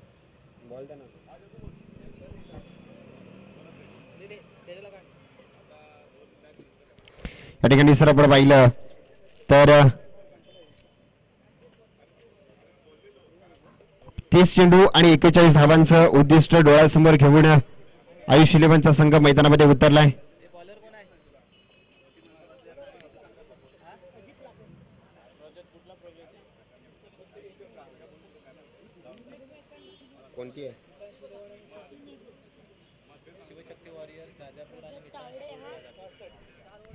बॉल द्या ना. या ठिकाणी सर आपण पाहिलं तर 30 चेंडू आणि 41 धावांचं उद्दिष्ट डोळ्यासमोर घेऊन आयुष 11चा संघ मैदानामध्ये उतरलाय. कोणती आहे?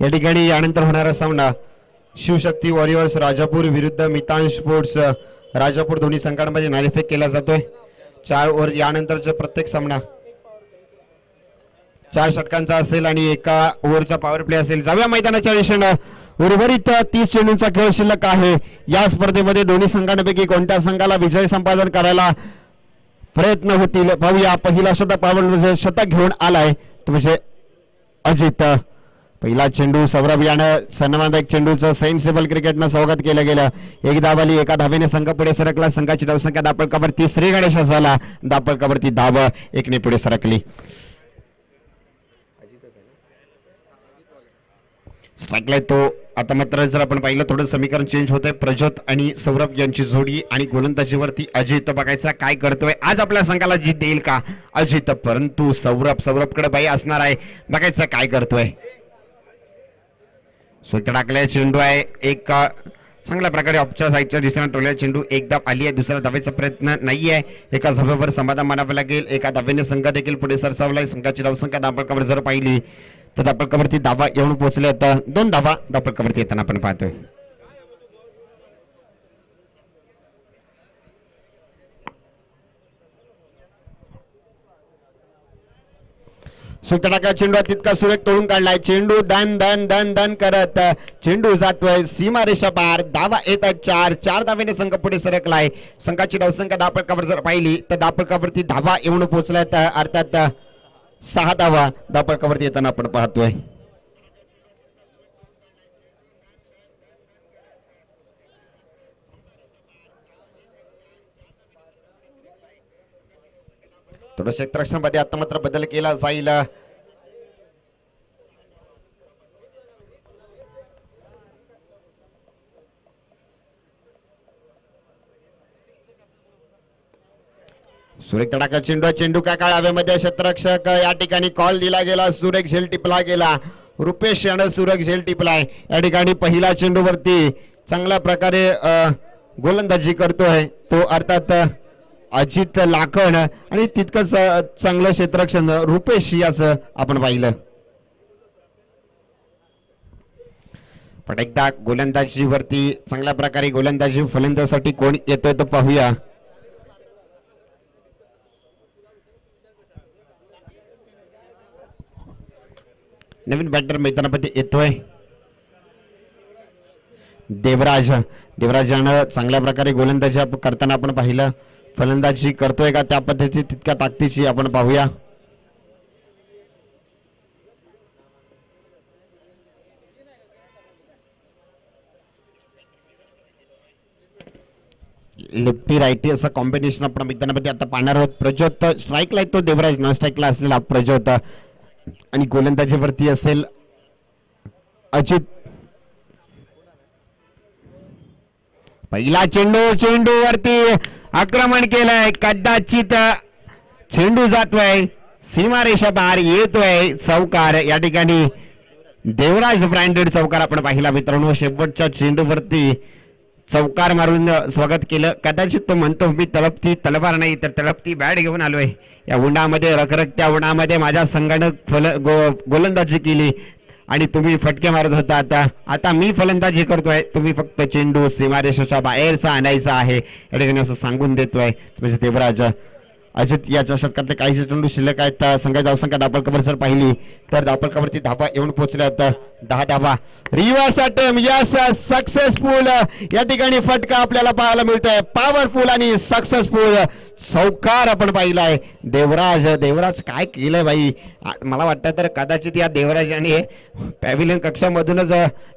या ठिकाणी यानंतर होणारा सामना शिवशक्ती वॉरियर्स राजापूर विरुद्ध मितान स्पोर्ट्स राजापूर दोन्ही संघांमध्ये नाणेफेक केला जातोय. 4 ओव्हर यानंतरचा प्रत्येक सामना 4 षटकांचा असेल आणि एका ओव्हरचा पॉवर प्ले असेल. जाऊया मैदानाच्या दिशेनं. उर्वरित 30 चेंडूंचा खेळ शिल्लक आहे. या स्पर्धेमध्ये दोन्ही संघांपैकी कोणत्या संघाला विजय संपादन करायला प्रयत्न होतील पाहूया. पहिला शतक शतक घेऊन आलाय तो म्हणजे अजित. पहिला चेंडू सौरभ यानं सन्मानदायक चेंडूचं सेन्सेबल क्रिकेटनं स्वागत केलं गेलं. एक धावाली एका धावेने संघ पुढे सरकला. संघाची धावसंख्या दापळकावरती श्री गणेश झाला. दापळकावरती धाव 1 ने पुढे सरकली. स्ट्राईकला तो आता मात्र जर आपण पाहिलं थोडं समीकरण चेंज होतंय. प्रज्योत आणि सौरभ यांची जोडी आणि गोलंदाजीवरती अजित. बघायचा काय करतोय आज आपल्या संघाला जीत देईल का अजित. परंतु सौरभकडे बाई असणार आहे. बघायचं काय करतोय. स्वतः टाकलेला चेंडू आहे. एक चांगल्या प्रकारे ऑफच्या साईडच्या दिशेने टोललेला चेंडू एक धाव आली आहे. दुसऱ्या धावेचा प्रयत्न नाहीये. एका धावेवर समाधान मानावं लागेल. एका धावेने संघ देखील पुढे सरसावलाय. संघाची धावसंख्या दापळकावर जर पाहिली तर दापळकावरती धावा येऊन पोहोचले. आता 2 धावा दापळकावरती येताना आपण पाहतोय. सुतडाका चेंडू तितका सुरेख तोडून काढलाय. चेंडू दन दन दन दन करत चेंडू जातोय सीमारेषा पार. धावा येतात 4 धावेने संघ पुढे सरकलाय. संघाची धावसंख्या दापळकावर जर पाहिली तर दापळकावरती धावा येऊन पोहोचल्यात. अर्थात 6 धावा दापळकावरती येताना आपण पाहतोय. थोडं क्षेत्ररक्षणामध्ये आता मात्र बदल केला जाईल. सुरेख तडाखा चेंडू काय काळ हवेमध्ये क्षेत्ररक्षक या ठिकाणी कॉल दिला गेला. सुरेख झेल टिपला गेला. रुपेश यानं सुरेख झेल टिपलाय. या ठिकाणी पहिला चेंडूवरती चांगल्या प्रकारे गोलंदाजी करतोय तो अर्थात अजित लाखन आणि तितकंच चांगलं क्षेत्ररक्षण रुपेश याचं आपण पाहिलं. पण एकदा गोलंदाजीवरती चांगल्या प्रकारे गोलंदाजी फलंदाजीसाठी कोण येतोय तो पाहूया. नवीन बॅटर मैदानामध्ये येतोय देवराजानं चांगल्या प्रकारे गोलंदाजी करताना आपण पाहिलं. फलंदाजी करतोय का त्या पद्धती तितक्या ताकदीची आपण पाहूया. लेफ्टी राईटी असं कॉम्बिनेशन आपण मैदानामध्ये आता पाहणार आहोत. प्रज्योत स्ट्राईकला येतो देवराज. नॉन स्ट्राईकला असलेला प्रज्योत आणि गोलंदाजीवरती असेल अजित. पहिला चेंडू वरती आक्रमण केलंय. कदाचित चेंडू जातोय सीमारेषा पार. येतोय चौकार. या ठिकाणी देवराज ब्रँडेड चौकार आपण पाहिला मित्रांनो. शेवटच्या चेंडूवरती चौकार मारून स्वागत केलं. कदाचित तो म्हणतो मी तळपती तलवार नाही तर तळपती बॅट घेऊन आलोय. या उन्हामध्ये रखरखत्या उन्हामध्ये माझ्या संघानं गोलंदाजी केली आणि तुम्ही फटके मारत होता. आता मी फलंदाजी करतोय. तुम्ही फक्त चेंडू सीमारेषेच्या बाहेरचा आणायचा आहे या ठिकाणी असं सांगून देतोय म्हणजे देवराज. अजित याच्या षटकातले काही चेंडू शिल्लक आहेत. संघाची धावसंख्या दापळकावर जर पाहिली तर दापळकावरती धावा येऊन पोहोचल्यात 10 धावा. Reverse attempt yes successful. या ठिकाणी फटका आपल्याला पाहायला मिळतोय. पॉवरफुल आणि सक्सेसफुल चौकार आपण पाहिलाय. देवराज काय केलंय बाई. मला वाटतं तर कदाचित या देवराज आणि पॅव्हिलियन कक्षामधूनच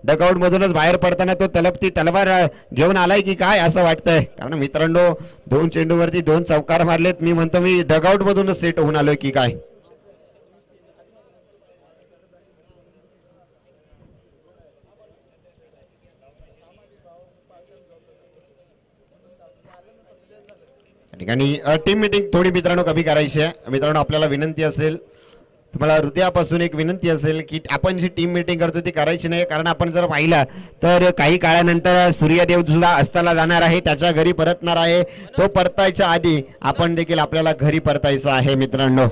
डगआउट मधूनच बाहेर पडताना तो तलपती तलवार घेऊन आलाय की काय असं वाटतंय. कारण मित्रांनो 2 चेंडूवरती 2 चौकार मारलेत. मी म्हणतो मी डगआउट मधूनच सेट होऊन आलोय की काय. ठिकाणी टीम मीटिंग थोडी मित्रांनो कमी करायची आहे. मित्रांनो आपल्याला विनंती असेल, तुम्हाला हृदयापासून एक विनंती असेल की आपण जी टीम मीटिंग करतो ती करायची नाही. कारण आपण जर पाहिलं तर काही काळानंतर सूर्यदेव सुद्धा अस्ताला जाणार आहे, त्याच्या घरी परतणार आहे. तो परतायच्या आधी आपण देखील आपल्याला घरी परतायचं आहे मित्रांनो.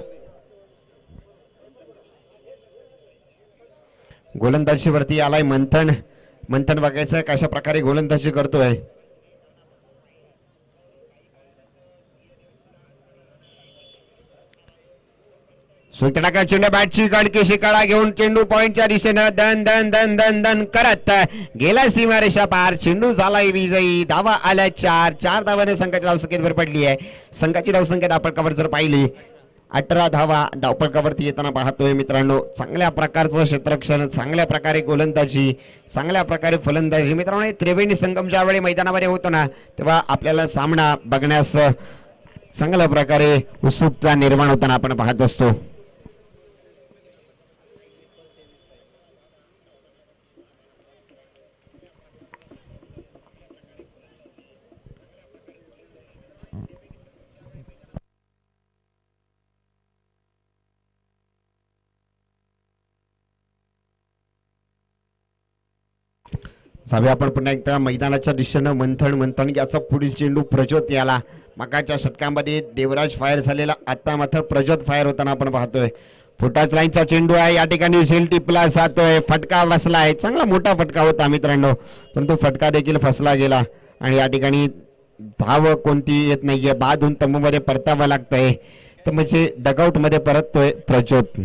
गोलंदाजीवरती आलाय मंथन बघायचं कशा प्रकारे गोलंदाजी करतोय. सुटणाका चेंडू बॅटची कडकीशी कळा घेऊन चेंडू पॉइंटच्या दिशेनं दन दन दन दन दन करत गेला सीमारेषा पार. चेंडू झालाय विजयी. धावा आल्या 4 धावाने संघाची धावसंख्येत भर पडली आहे. संघाची धावसंख्या धावपळकावर जर पाहिली 18 धावा धावपळकावरती येताना पाहतोय मित्रांनो. चांगल्या प्रकारचं क्षेत्ररक्षण, चांगल्या प्रकारे गोलंदाजी, चांगल्या प्रकारे फलंदाजी. मित्रांनो त्रिवेणी संगम ज्यावेळी मैदानामध्ये होतो ना तेव्हा आपल्याला सामना बघण्यास चांगल्या प्रकारे उत्सुकता निर्माण होताना आपण पाहत असतो. जाऊया आपण पुन्हा एकदा मैदानाच्या दिशेनं. मंथन याचा पुढील चेंडू प्रज्योत याला. मगाच्या षटकामध्ये देवराज फायर झालेला, आता मात्र प्रज्योत फायर होताना आपण पाहतोय. फुटाच लाईनचा चेंडू आहे. या ठिकाणी झेल टिपला जातोय. फटका बसला आहे. चांगला मोठा फटका होता मित्रांनो, परंतु फटका देखील फसला गेला आणि या ठिकाणी धाव कोणती येत नाहीये. बाद होऊन तंबूमध्ये परतावं लागतंय. तर म्हणजे डगआउट मध्ये परततोय प्रज्योत.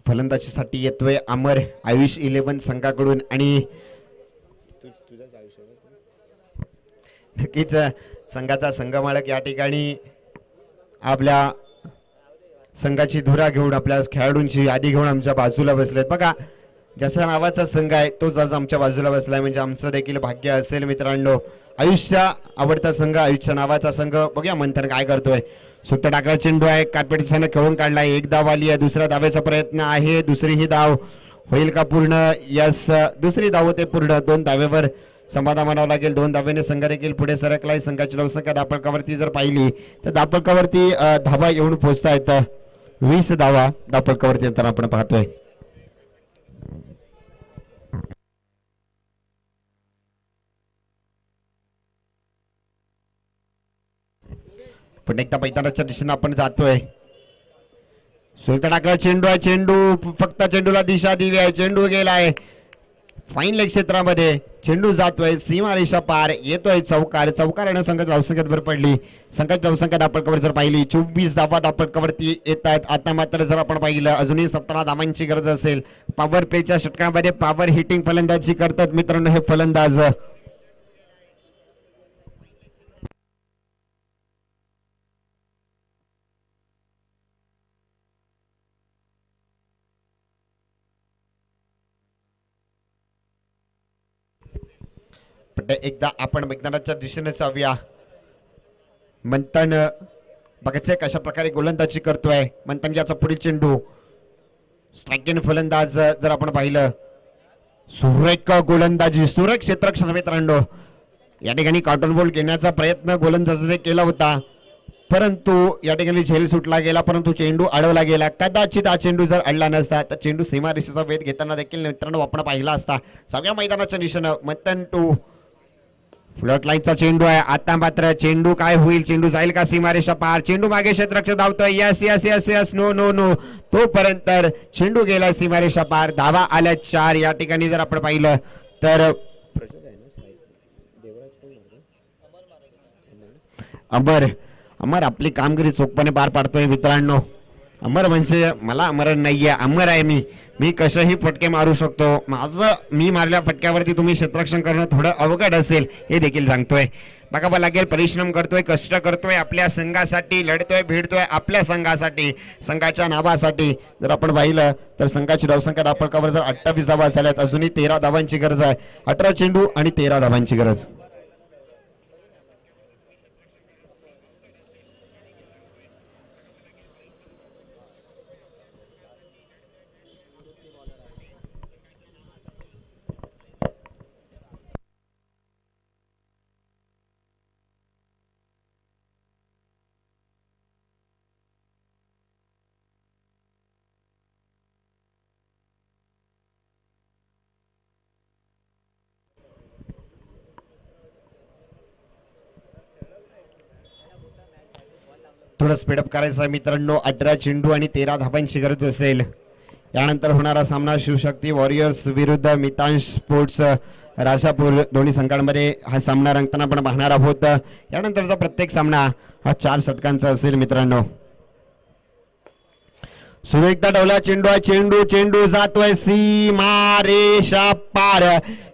फलंदाजीसाठी येतोय अमर. आयुष 11 संघाकडून आणि नक्कीच संघाचा संघमालक या ठिकाणी आपल्या संघाची धुरा घेऊन आपल्या खेळाडूंची यादी घेऊन आमच्या बाजूला बसलेत. बघा ज्याचा नावाचा संघ आहे तोच आज आमच्या बाजूला बसलाय, म्हणजे आमचं देखील भाग्य असेल मित्रांनो. आयुषचा आवडता संघ, आयुषच्या नावाचा संघ. बघूया मंथन काय करतोय. सुट्ट टाकला चेंडू आहे. काटपेटीसानं खेळून काढलाय. 1 धाव आली आहे. दुसऱ्या धावेचा प्रयत्न आहे. दुसरी ही धाव होईल का पूर्ण? यस, दुसरी धाव होते पूर्ण. 2 धावेवर समाधान मानावं लागेल. 2 धावेने संघ देखील पुढे सरकलाय. संघाची धावसंख्या धावपळकावरती जर पाहिली तर धावपळकावरती धावा येऊन पोहोचतायत. 20 धावा धावपळकावरती येताना आपण पाहतोय. पण एकदा मैदानाच्या दिशेने आपण जातोय. सुलता टाकला चेंडू आहे. चेंडू फक्त चेंडूला दिशा दिली आहे. चेंडू गेलाय फाईन लेग क्षेत्रामध्ये. चेंडू जातोय सीमारेषा पार. येतोय चौकार. चौकाराने संघाची धावसंख्येत भर पडली. संघाची धावसंख्या धावपळकावर जर पाहिली 24 धावा धावपळकावरती येत आहेत. आता मात्र जर आपण पाहिलं अजूनही 17 धावांची गरज असेल. पॉवर प्लेच्या षटकामध्ये पॉवर हिटिंग फलंदाजी करतात मित्रांनो हे फलंदाज. एकदा आपण मैदानाच्या दिशेने जाऊया. मंथन बघायचंय कशा प्रकारे गोलंदाजी करतोय. मंथन याचा पुढील चेंडू स्ट्रायकिंग फलंदाज जर आपण पाहिलं सुरेख गोलंदाजी, सुरेख क्षेत्ररक्षण मित्रांनो. या ठिकाणी कॉटन बॉल घेण्याचा प्रयत्न गोलंदाजाने केला होता, परंतु या ठिकाणी झेल सुटला गेला, परंतु चेंडू अडवला गेला. कदाचित हा चेंडू जर अडला नसता तर चेंडू सीमारेषेचा वेध घेताना देखील मित्रांनो आपण पाहिला असता. सगळ्या मैदानाच्या दिशेनं मंथन टू फ्लट लाईनचा चेंडू आहे. आता मात्र चेंडू काय होईल, चेंडू जाईल का सीमारेषा पार, चेंडू मागे क्षेत्ररक्षक धावतोय. Yes yes yes yes, no no no, तोपर्यंत चेंडू गेला सीमारेषा पार. धावा आल्या 4. या ठिकाणी जर आपण पाहिलं तर अमर आपली कामगिरी चोखपणे पार पाडतोय मित्रांनो. अमर म्हणजे मला अमर नाहीये, अमर आहे मी कशाही फटके मारू शकतो. मी मारल्या फटक्यावरती तुम्ही क्षेत्ररक्षण करणं थोडं अवघड असेल हे देखील सांगतोय. बघावं लागेल, परिश्रम करतोय, कष्ट करतोय, आपल्या संघासाठी लढतोय, भिडतोय, आपल्या संघासाठी, संघाच्या नावासाठी. जर आपण पाहिलं तर संघाची धावसंख्या धावपळकावर जर 28 धावा झाल्यात, अजूनही 13 धावांची गरज आहे. 18 चेंडू आणि 13 धावांची गरज. थोडं स्पीडअप करायचं आहे मित्रांनो. 18 चेंडू आणि 13 धावांची गरज असेल. यानंतर होणारा सामना शिवशक्ती वॉरियर्स विरुद्ध मितांश स्पोर्ट्स राजापूर, दोन्ही संघांमध्ये हा सामना रंगताना आपण पाहणार आहोत. यानंतरचा प्रत्येक सामना हा 4 षटकांचा असेल मित्रांनो. सुरेखता डवला चेंडू आहे, चेंडू जातोय सीमारेषा पार,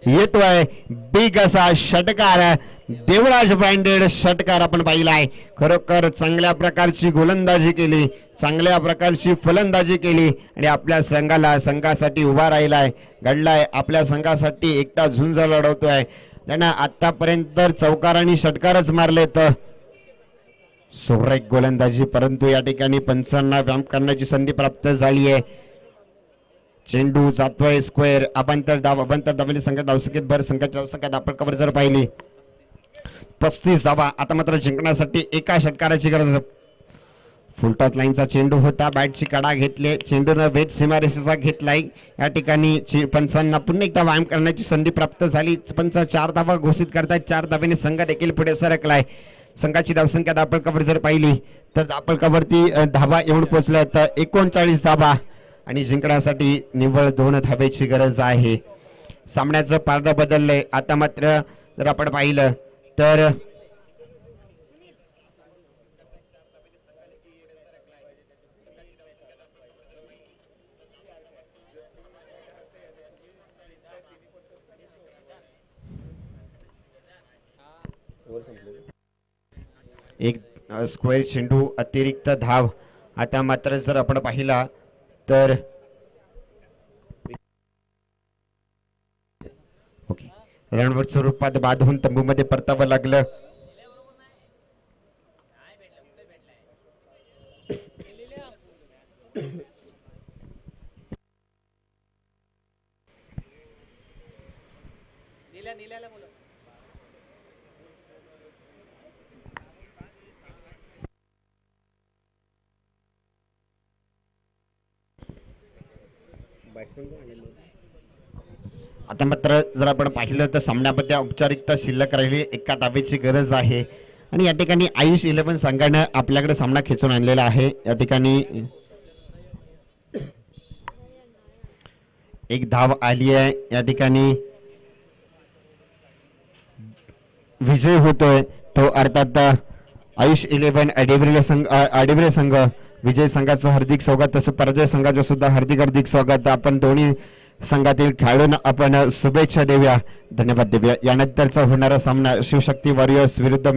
येतोय बिग असा षटकार. देवराज ब्रँडेड षटकार आपण पाहिलाय. खरोखर चांगल्या प्रकारची गोलंदाजी केली, चांगल्या प्रकारची फलंदाजी केली आणि आपल्या संघासाठी उभा राहिलाय, घडलाय. आपल्या संघासाठी एकटा झुंज लढवतोय. त्यांना आतापर्यंत चौकार आणि षटकारच मारलेत. सुरेख गोलंदाजी, परंतु या ठिकाणी पंचांना व्यायाम करण्याची संधी प्राप्त झाली आहे. चेंडू जातोय स्क्वेअर. अभ्यंतर धावली संख्या धावसंख्येत भर, संघाची धावसंख्या धावपळकावर जर पाहिली 35 धावा. आता मात्र जिंकण्यासाठी एका षटकाराची गरज. फुलटॉस लाईनचा चेंडू होता, बॅटची कडा घेतली, चेंडूनं वेध सीमारेषेचा घेतलाय. या ठिकाणी पंचांना पुन्हा एकदा व्यायाम करण्याची संधी प्राप्त झाली. पंच 4 धावा घोषित करतायत. 4 धावेने संघ देखील पुढे सरकलाय. संघाची धावसंख्या धावपळकावर जर पाहिली तर धावपळकावरती धावा येऊन पोहोचल्या तर 39 धावा आणि जिंकण्यासाठी निव्वळ 2 धावेची गरज आहे. सामन्याचं पारडं बदललंय. आता मात्र जर आपण पाहिलं तर एक स्क्वेअर चेंडू, अतिरिक्त धाव. आता मात्र जर आपण पाहिला तर ओके, रणवर स्वरूपात बांधून तंबूमध्ये परतावं लागलं. आता मात्र जर आपण पाहिलं तर सामन्यामध्ये औपचारिकता शिल्लक राहिली, एका धावेची गरज आहे आणि या ठिकाणी आयुष 11 संघानं आपल्याकडे सामना खेचून आणलेला आहे. या ठिकाणी एक धाव आली आहे. या ठिकाणी विजय होतोय तो अर्थात आयुष 11 आडिवरे संघ. विजय संघाचं हार्दिक स्वागत, तसं पराजय संघाचं सुद्धा हार्दिक स्वागत. आपण दोन्ही संघातील खेळाडूंना आपण शुभेच्छा देऊया, धन्यवाद देऊया. यानंतरचा होणारा सामना शिवशक्ती वॉरियर्स विरुद्ध